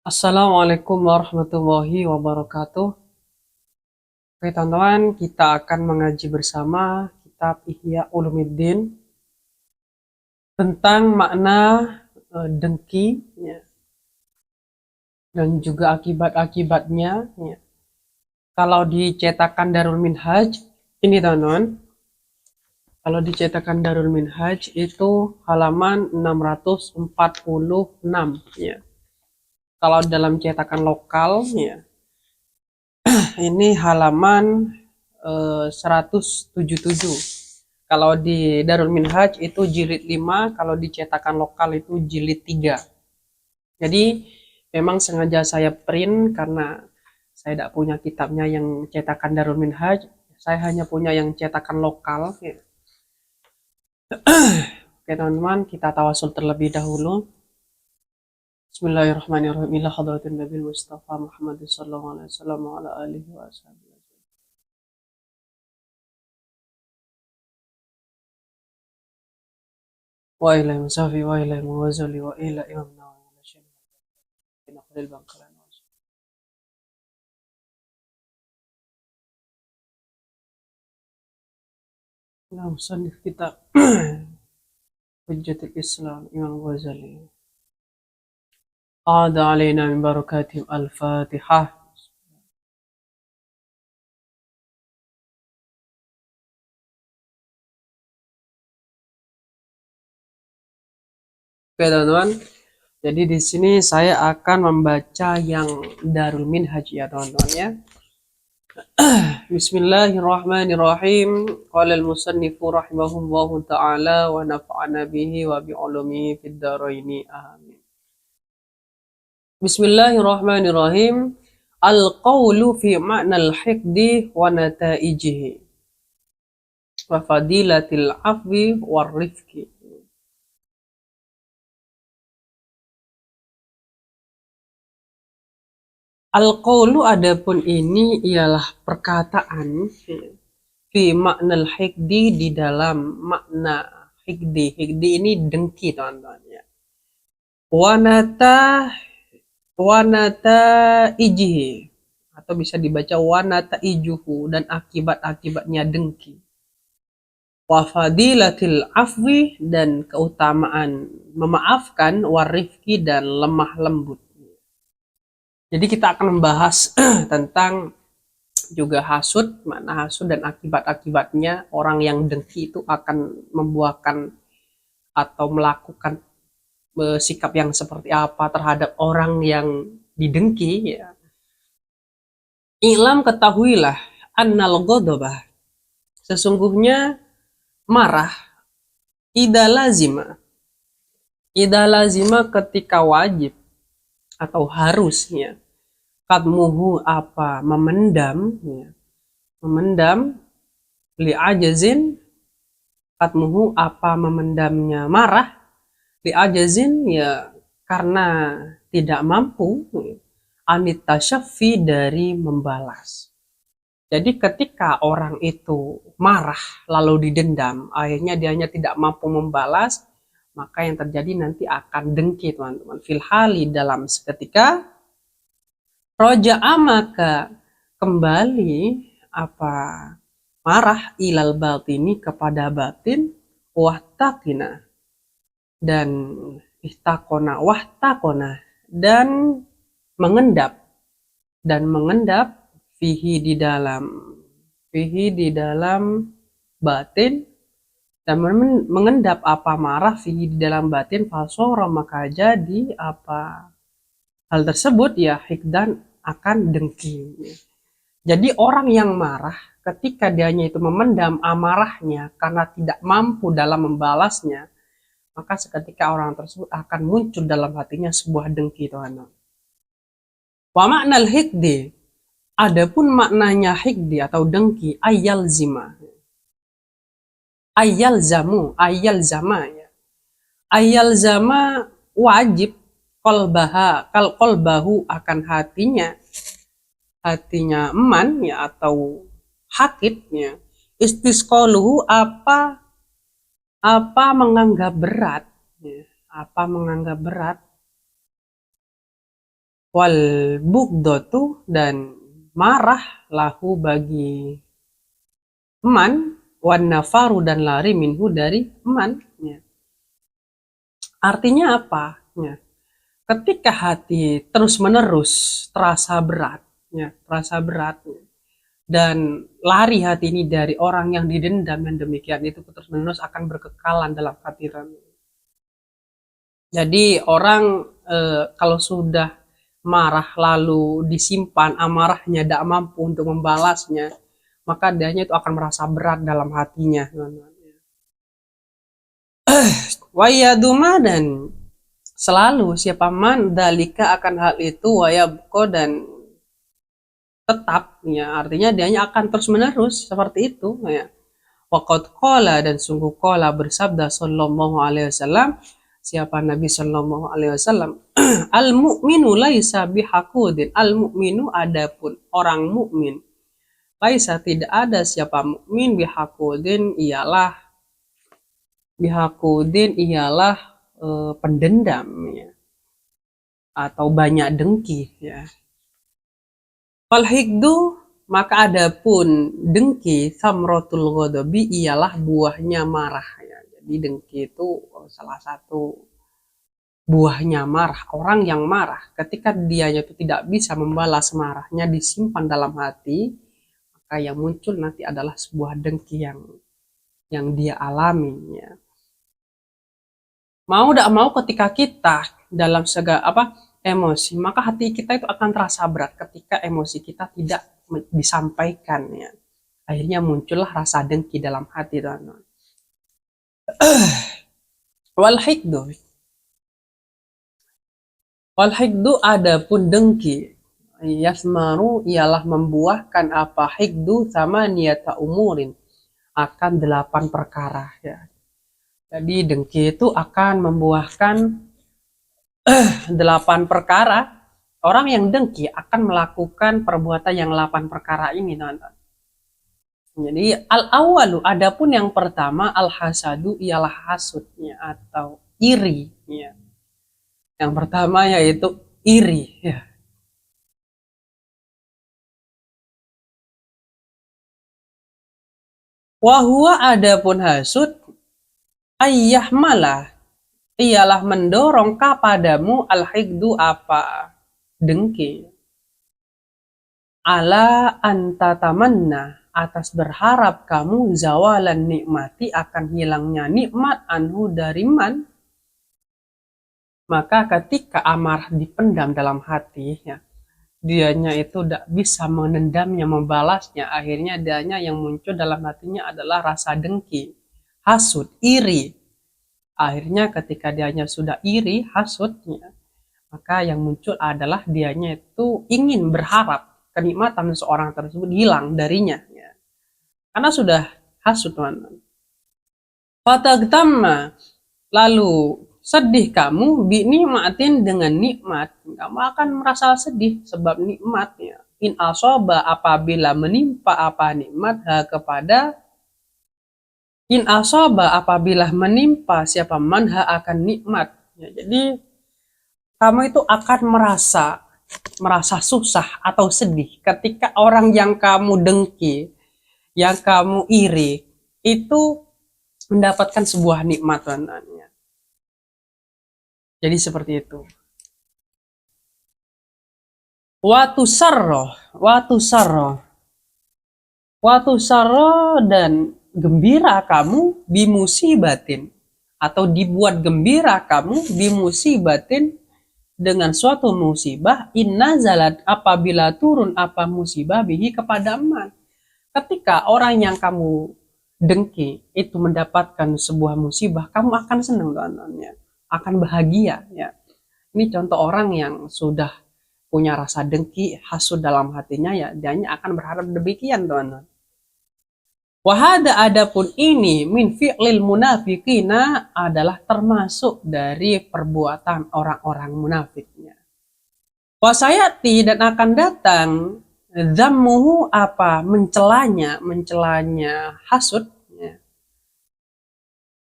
Assalamualaikum warahmatullahi wabarakatuh. Oke teman-teman, kita akan mengaji bersama kitab Ihya Ulumuddin tentang makna dengki ya, dan juga akibat-akibatnya ya. Kalau dicetakan Darul Minhaj, ini teman-teman, kalau dicetakan Darul Minhaj itu halaman 646 ya. Kalau dalam cetakan lokal ya, ini halaman 177. Kalau di Darul Minhaj itu jilid 5, kalau dicetakan lokal itu jilid 3. Jadi memang sengaja saya print karena saya tidak punya kitabnya yang cetakan Darul Minhaj. Saya hanya punya yang cetakan lokal. Oke teman-teman, kita tawasul terlebih dahulu. Bismillahirrahmanirrahim. Ila hadratin Nabi Mustafa Muhammad sallallahu alaihi wasallam wa ala alihi wa sahbihi. Wa ila musafi wa ila muwazali wa ila imam Nawawi wa syaikhina Khalil Bangkalan. Nah, musannif kitab Hujjatul Islam Imam Ghazali. Ada alaina min barakatihim al-Fatihah. Oke teman-teman, jadi di sini saya akan membaca yang Darul Minhaj ya teman-teman ya. Bismillahirrahmanirrahim. Qala al-musannifu rahimahullahu ta'ala wa nafa'ana bihi wa bi ulumihi fid dharaini amin. Bismillahirrahmanirrahim. Al-qawlu fi ma'na al-hiqdi wa nataijihi wa fadilatil afwi war rifqi. Al-qawlu adapun ini ialah perkataan fi makna hikdi di dalam makna hikdi. Hikdi ini dengki teman-teman ya. Wanata ijihi atau bisa dibaca wanata ijuhu dan akibat-akibatnya dengki. Wa fadilatil afwi dan keutamaan memaafkan warifki dan lemah lembut. Jadi kita akan membahas tentang juga hasud, makna hasud dan akibat-akibatnya. Orang yang dengki itu akan membuahkan atau melakukan sikap yang seperti apa terhadap orang yang didengki ya. Ilam ketahuilah annal ghadabah, sesungguhnya marah idalazima ketika wajib atau harusnya kadmuhu apa memendam ya. Memendam li ajazin kadmuhu apa memendamnya marah li ajazin ya karena tidak mampu anit tasyaffi dari membalas. Jadi ketika orang itu marah lalu didendam, akhirnya dianya tidak mampu membalas, maka yang terjadi nanti akan dengki teman-teman. Filhali dalam seketika roja'a maka kembali apa marah ilal batini kepada batin wahtakina dan wahtakona dan mengendap fihi di dalam batin dan mengendap apa marah fihi di dalam batin fasora maka jadi apa hal tersebut ya hikdan akan dengki. Jadi orang yang marah ketika dianya itu memendam amarahnya karena tidak mampu dalam membalasnya, maka seketika orang tersebut akan muncul dalam hatinya sebuah dengki teman-teman. Wa maknal hikdi, adapun maknanya hikdi atau dengki ayal zama ya. Ayal zama wajib kolbahu akan hatinya eman ya atau hakitnya istisqaluhu apa menganggap berat ya, wal bugdatu dan marah lahu bagi man, wan nafaru dan lari minhu dari man. Ya. Artinya apa? Ya. Ketika hati terus menerus terasa berat, ya, terasa berat, ya, dan lari hati ini dari orang yang didendam yang demikian itu terus menerus akan berkekalan dalam hati kami. Jadi orang kalau sudah marah lalu disimpan amarahnya tidak mampu untuk membalasnya, maka dianya itu akan merasa berat dalam hatinya. Wayaduma dan selalu siapa man dalika akan hal itu wayabko dan tetap, ya artinya dianya akan terus menerus seperti itu, ya. Waqad qala dan sungguh qala bersabda sallallahu alaihi wasallam, siapa Nabi sallallahu alaihi wasallam, al mu'minu laisa bihaqudin, al mu'minu adapun orang mukmin, laisa tidak ada siapa mukmin bihaqudin ialah pendendam, ya, atau banyak dengki, ya. Fal hikdu maka adapun dengki samrotul ghadabi ialah buahnya marah, ya. Jadi dengki itu salah satu buahnya marah. Orang yang marah ketika dianya itu tidak bisa membalas marahnya disimpan dalam hati, maka yang muncul nanti adalah sebuah dengki yang dia alami, ya. Mau tidak mau ketika kita dalam segala emosi, maka hati kita itu akan terasa berat ketika emosi kita tidak disampaikan, ya. Akhirnya muncullah rasa dengki dalam hati, teman-teman. Wal hikdu adapun dengki, yasmaru ialah membuahkan apa hikdu sama niyata umurin, akan 8 perkara, ya. Jadi dengki itu akan membuahkan 8 perkara. Orang yang dengki akan melakukan perbuatan yang 8 perkara ini, teman-teman. Jadi al-awalu adapun yang pertama al-hasadu ialah hasudnya atau iri, ya. Yang pertama yaitu iri, ya. Wahua adapun hasud ayah malah ialah mendorong kepadamu al-hikdu apa dengki ala antatamanna atas berharap kamu zawalan nikmati akan hilangnya nikmat anhu dari man. Maka ketika amarah dipendam dalam hati, ya, dianya itu tidak bisa menendamnya, membalasnya, akhirnya dianya yang muncul dalam hatinya adalah rasa dengki, hasud, iri. Akhirnya ketika dianya sudah iri, hasudnya, maka yang muncul adalah dianya itu ingin berharap kenikmatan seorang tersebut hilang darinya, ya. Karena sudah hasud, teman-teman. Fatagtamma lalu sedih kamu binikmatin dengan nikmat, kamu akan merasa sedih sebab nikmatnya. In asoba apabila menimpa apa nikmat kepada in asoba apabila menimpa siapa manha akan nikmat, ya, jadi kamu itu akan merasa susah atau sedih ketika orang yang kamu dengki, yang kamu iri itu mendapatkan sebuah nikmat, teman-teman. Jadi seperti itu. Watu sarro dan gembira kamu bimusibatin atau dibuat gembira kamu bimusibatin dengan suatu musibah inna zalat apabila turun apa musibah bihi kepada man. Ketika orang yang kamu dengki itu mendapatkan sebuah musibah, kamu akan senang, teman-teman, akan bahagia, ya. Ini contoh orang yang sudah punya rasa dengki, hasud dalam hatinya, ya, dia akan berharap demikian, teman-teman. Wahada adapun ini min fi'lil munafiqina adalah termasuk dari perbuatan orang-orang munafiknya. Wasayati dan akan datang zammuhu apa mencelanya hasud, ya.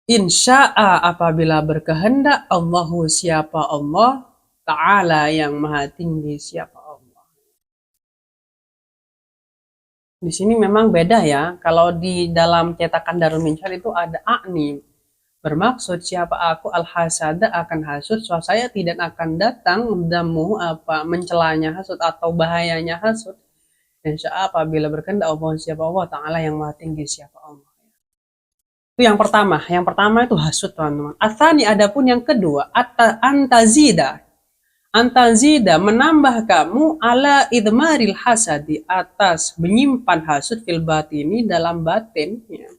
Insya'a apabila berkehendak Allahu siapa Allah Ta'ala yang maha tinggi siapa Allah. Di sini memang beda ya. Kalau di dalam cetakan Darul Minsyar itu ada a'ni. Bermaksud siapa aku al-hasada akan hasud, so saya tidak akan datang damu apa mencelanya hasud atau bahayanya hasud. Insya apabila berkehendak Allah siapa Allah Ta'ala yang maha tinggi siapa Allah. Itu yang pertama. Yang pertama itu hasud teman-teman. Atsani adapun yang kedua antazida. Antazida menambah kamu ala idmaril hasadi atas menyimpan hasud fil batini dalam batin. Ya.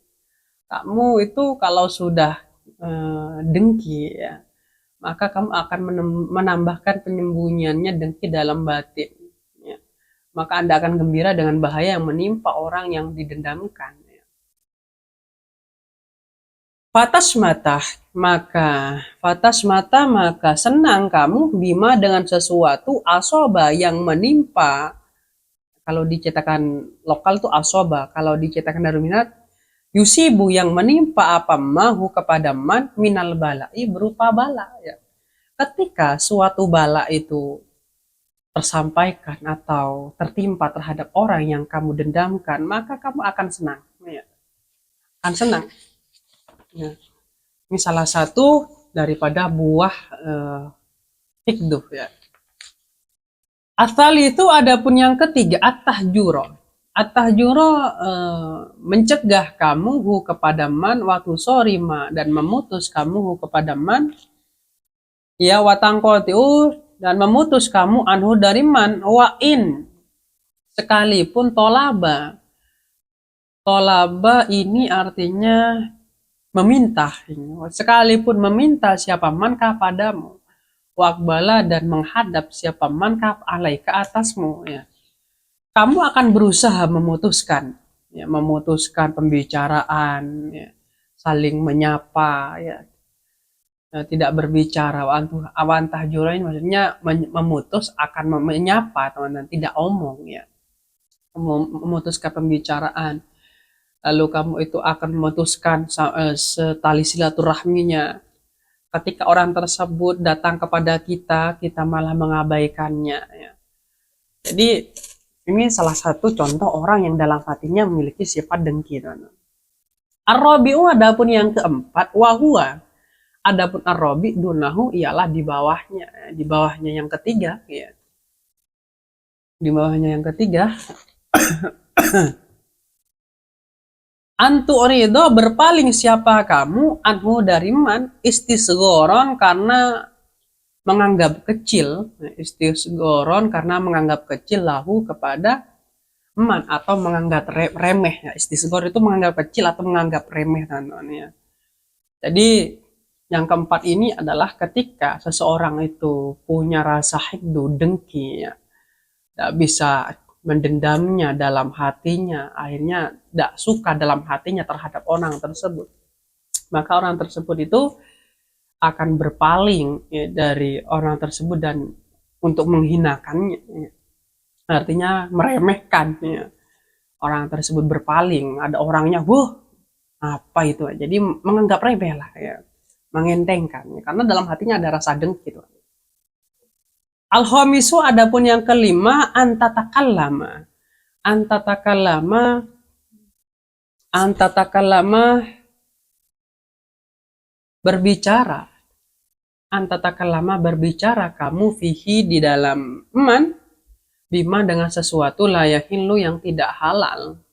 Kamu itu kalau sudah dengki ya, maka kamu akan menambahkan penyembunyiannya dengki dalam batin. Ya. Maka Anda akan gembira dengan bahaya yang menimpa orang yang didendamkan. Ya. Fatas mata maka senang kamu bima dengan sesuatu asoba yang menimpa. Kalau dicetakan lokal tuh asoba, kalau dicetakan Darul Minat yusibu yang menimpa apa mahu kepada man minal balai berupa bala ya. Ketika suatu bala itu tersampaikan atau tertimpa terhadap orang yang kamu dendamkan, maka kamu akan senang ya. Akan senang ya. Ini salah satu daripada buah hikduh ya. Asal itu adapun yang ketiga at-tahjuro. At-tahjuro mencegah kamu kepada man waktu sorima dan memutus kamu kepada man ya watangkotiu dan memutus kamu anhu dari man wain sekalipun tolaba. Tolaba ini artinya meminta. Sekalipun meminta siapa man kepadamu. Wakbala dan menghadap siapa man alai ke atasmu ya. Kamu akan berusaha memutuskan ya, memutuskan pembicaraan ya, saling menyapa ya, tidak berbicara awantah jurain maksudnya memutus akan menyapa teman-teman, tidak omong ya, memutuskan pembicaraan. Lalu kamu itu akan memutuskan setali silaturahminya. Ketika orang tersebut datang kepada kita, kita malah mengabaikannya. Ya. Jadi ini salah satu contoh orang yang dalam hatinya memiliki sifat dengki. Ar-Rabi'u adapun yang keempat, wahua. Adapun ar-Rabi' dunahu ialah di bawahnya yang ketiga. Ya. Di bawahnya yang ketiga. Antu ridho berpaling siapa kamu anhu dari man istisgoron karena menganggap kecil, istisgoron karena menganggap kecil lahu kepada man atau menganggap remeh ya. Istisgor itu menganggap kecil atau menganggap remeh teman-teman ya. Jadi yang keempat ini adalah ketika seseorang itu punya rasa hikdu dengki ya, tidak bisa mendendamnya dalam hatinya, akhirnya tidak suka dalam hatinya terhadap orang tersebut, maka orang tersebut itu akan berpaling ya, dari orang tersebut dan untuk menghinakannya ya. Artinya meremehkan ya. Orang tersebut berpaling, ada orangnya apa itu, jadi menganggap remeh lah ya, mengentengkan ya. Karena dalam hatinya ada rasa dengki gitu. Al-khamisu adapun yang kelima antatakallama. Antatakallama berbicara. Antatakallama berbicara kamu fihi di dalam man bima dengan sesuatu layahin lu yang tidak halal.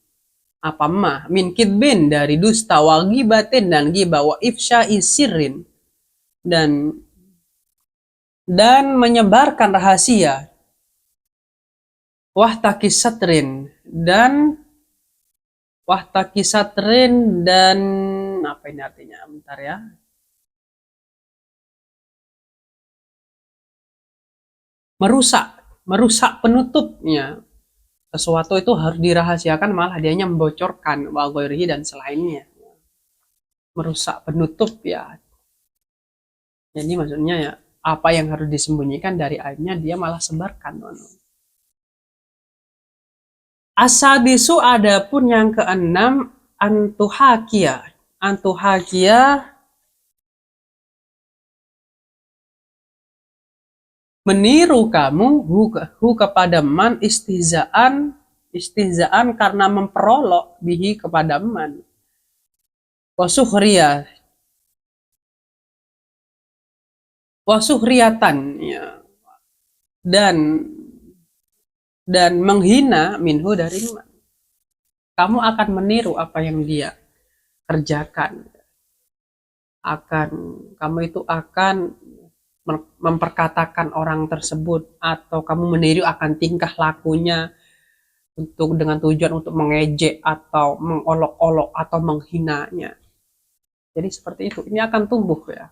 Apa mah min kidbin dari dusta wa ghibatin dan ghibah wa ifsya'i sirrin dan menyebarkan rahasia wahtakisatrin dan apa ini artinya bentar ya, merusak penutupnya. Sesuatu itu harus dirahasiakan malah dianya membocorkan wa ghairihi dan selainnya, merusak penutup ya. Jadi maksudnya ya apa yang harus disembunyikan dari aibnya dia malah sebarkan. Asabisu adapun yang keenam antuhakia meniru kamu hu kepada man istihzaan karena memperolok bihi kepada man, wasuhriya wasuhriatan ya, dan menghina minhu dari man. Kamu akan meniru apa yang dia kerjakan, akan kamu itu akan memperkatakan orang tersebut, atau kamu meniru akan tingkah lakunya untuk dengan tujuan untuk mengejek atau mengolok-olok atau menghinanya. Jadi seperti itu, ini akan tumbuh ya.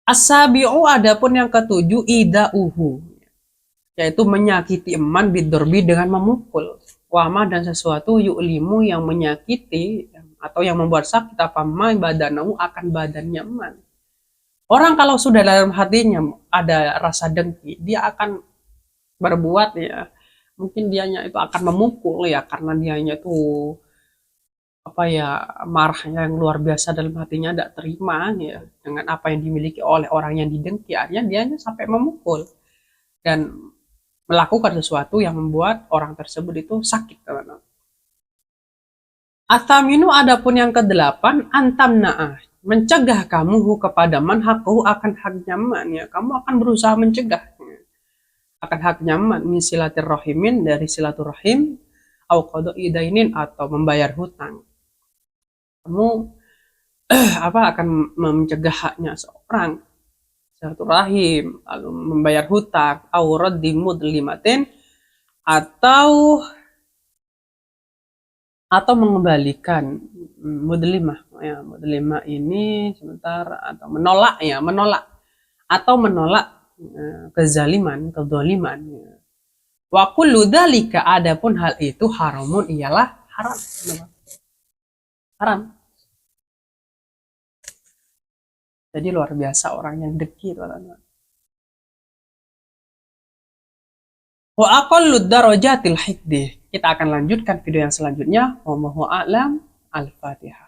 As-sabi'u adapun yang ketujuh ida'uhu, yaitu menyakiti eman bidorbi dengan memukul, wama dan sesuatu yu'limu yang menyakiti atau yang membuat sakit apa ma badanahu akan badannya eman. Orang kalau sudah dalam hatinya ada rasa dengki, dia akan berbuat ya, mungkin dianya itu akan memukul ya, karena dianya itu apa ya, marahnya yang luar biasa dalam hatinya, tidak terima ya dengan apa yang dimiliki oleh orang yang didengki, akhirnya dianya sampai memukul dan melakukan sesuatu yang membuat orang tersebut itu sakit, teman-teman. Ataminu adapun yang kedelapan antamna'ah, mencegah kamu kepada man hakuhu akan haknya man ya, kamu akan berusaha mencegah akan haknya man min silaturrahimin dari silaturahim, au qada'i dainin atau membayar hutang. Kamu akan mencegah haknya seorang silaturahim, lalu membayar hutang, au raddi mudlimatin, atau mengembalikan mudlimah ya, mudlimah ini sebentar, atau menolak ya, menolak kezaliman, kezaliman ya. Wa kullu dzalika adapun hal itu haramun ialah haram, haram. Jadi luar biasa orang yang dengki, teman-teman. Wa aqallu darajatil hikdi. Kita akan lanjutkan video yang selanjutnya. Wallahu a'lam. Al-Fatihah.